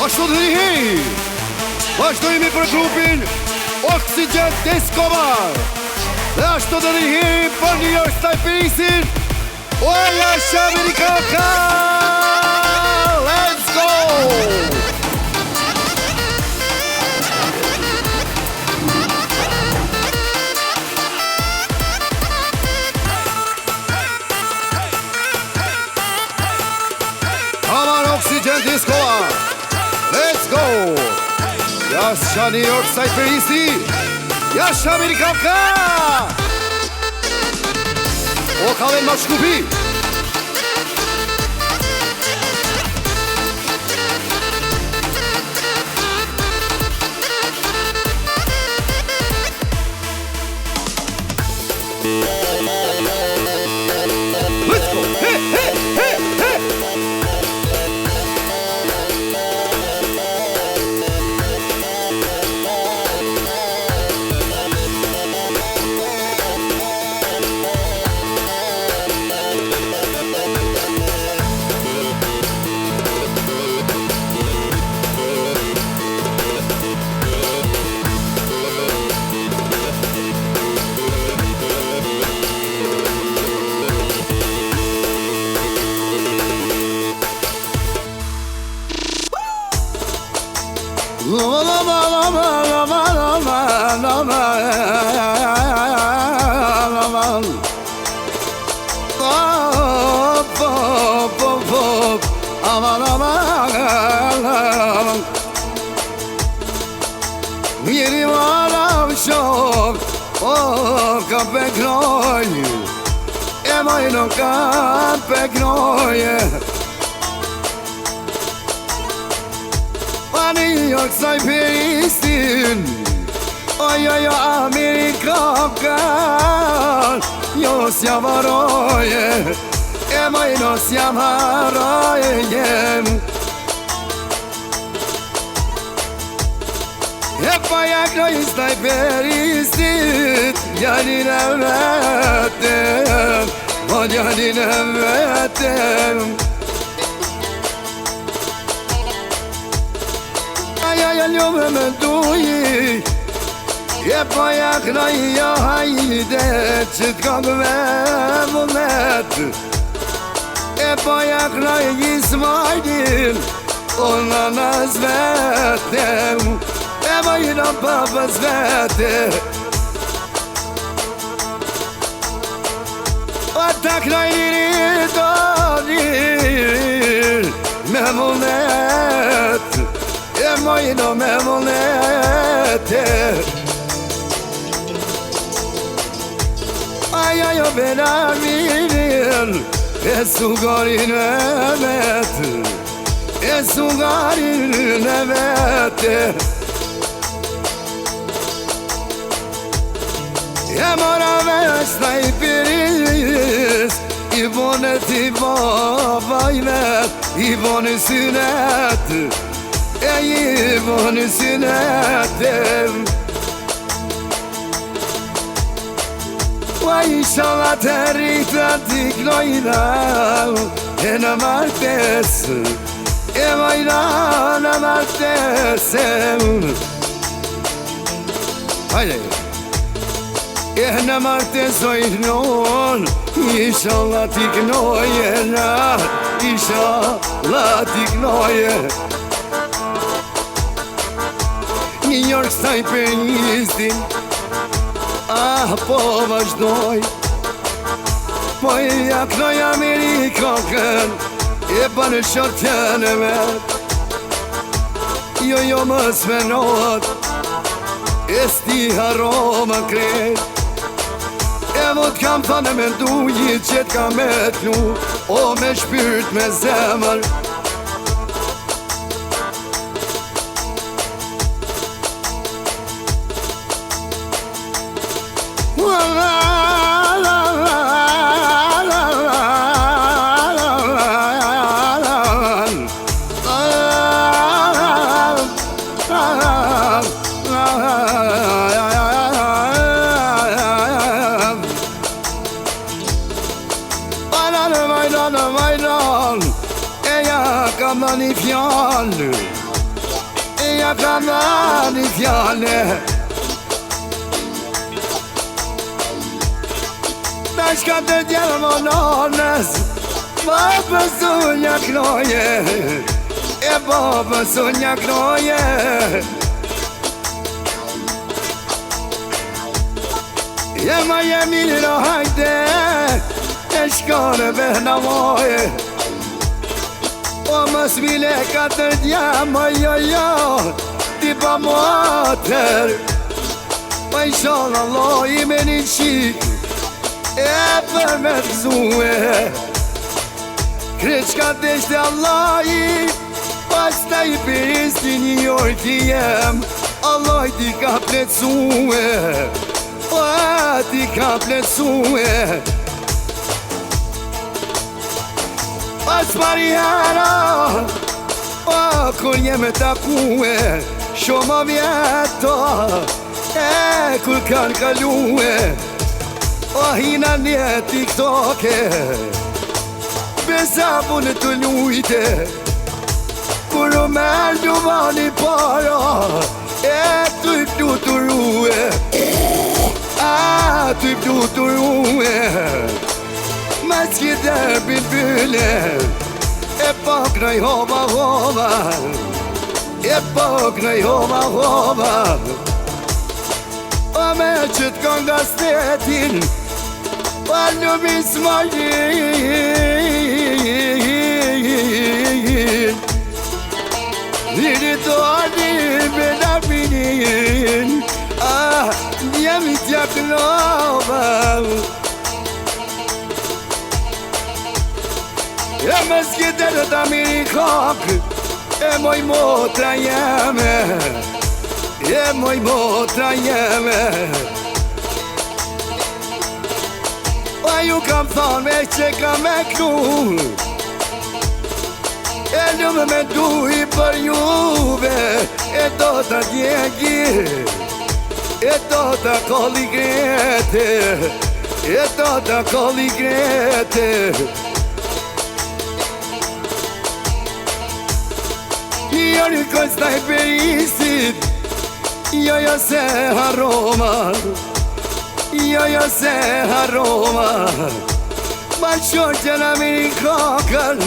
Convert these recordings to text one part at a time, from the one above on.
Ashtu të rihi vazhdojmë për grupin Oxygen Disco Bar. Dhe ashtu të rihi për New York Sniper-isin Oja Shamirikaka. Let's go! Oxygen Disco Bar. Let's go! Jasha New York Sniper-isi Jasha Amerikanka. O kalen ma shkupi. Let's go! Hey, hey, hey, hey! Njeri vara shok, ka peknoj, e majno ka peknoje. Pa New York Sniper-isin, ojo Amerikankan, jo s'ja varoje, e majno s'ja varoje. E pa jaknoj Sniper-isit, janin e vetem, o janin e vetem. Aja ljume me duji, e pa jaknoj jo hajde, që t'kam me vullnet. E pa jaknoj Ismailin, o nanas vetem, e majna babas vete. O taknoj njëri donir me vullnet, e majna me vullnete. Aja jo bena mirin, e sugarin e vet, e sugarin e vete. E mora me Sniper-is, i bonet i babajnet, i boni synet, e i boni synet. Wa inshallah të rrita t'i knojna, e në martes, e vajna në martes. Hajde! E në martesoj non, inshallah t'i knoje na, inshallah t'i knoje. New York Sniper-isin, po vazhdoj, po e jaknoj Amerikanken, e pa në shotjen e vet. Jo më smenot, e sti haro më krejt. E vot kam thane me nduji që t'ka me t'nu, o me shpyrt me zemër. Vajdan, e ja kam në një fjallë, ja ka dha një fjale Ta shka të djelë më nonës Babë sunja knoje E babë sunja knoje E ma jemi në hajde E shkone behna moje O më smile ka të djama jo Ti pa motër Pa i shonë Allah i me një qik E për me të zue Kreç ka deshte Allah i Pas ta i pisti një orë ti jem Allah i ti ka plecue O ti ka plecue Pas Mariana O kur jeme takue Shoma vjeto E kur kanë kalue O hina një tiktoke Besa punë të lujte Kur u merë du vani para E të i pdu të ruhe A të i pdu të ruhe Mas ki derbin byle E pak në i hova hova E pak në i hova hova O me që t'kon nga stetin Pa lëmi s'majin Niri të adi me napinin Njemi t'ja kënova E me s'kite në ta miri kok E moj motra jeme E moj motra jeme A ju kam thonë me që kam me kru E lume me duhi për juve E do t'a djegi E do t'a kolli grete E do t'a kolli grete Jo një kojsta i perisit Jo se haroma Jo se haroma Ma qërë që në miri kokën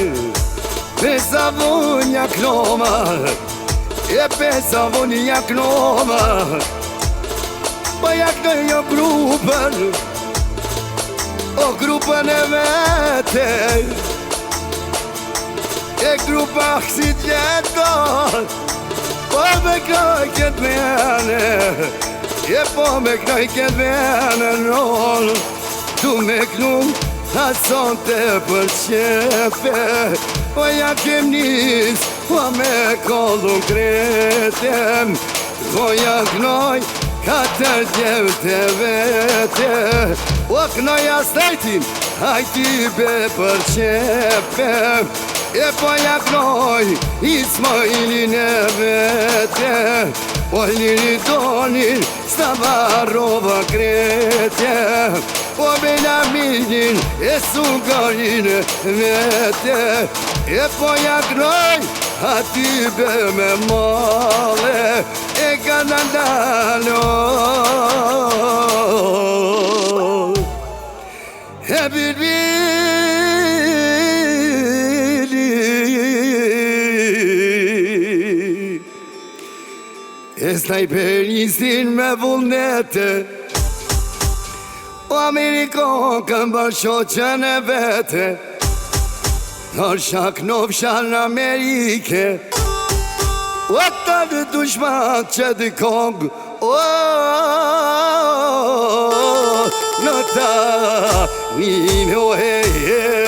Pesa vunja knoma E pesa vunja knoma Pa jak në jo grupën O grupën e vete E grupa si tjeton Po me knoj këtë mene E po me knoj këtë mene rol Tu me knum Hason të për qepe Po ja kem nis Po me kollu kretem Po ja knoj Katër djev të vete O knoj astajtin Hajti be për qepe E po ja knoj Ismailin e vete O njëri donin Sta varova kretje O Benjaminin E sugarin e vete E po ja knoj Ati be me male E ka në ndalo E bilbili E snajperistin me vullnete O Amerikon këm bashkoqën e vete Nër shak nofsha në Amerike O të në dushmat që dy kong O në ta një në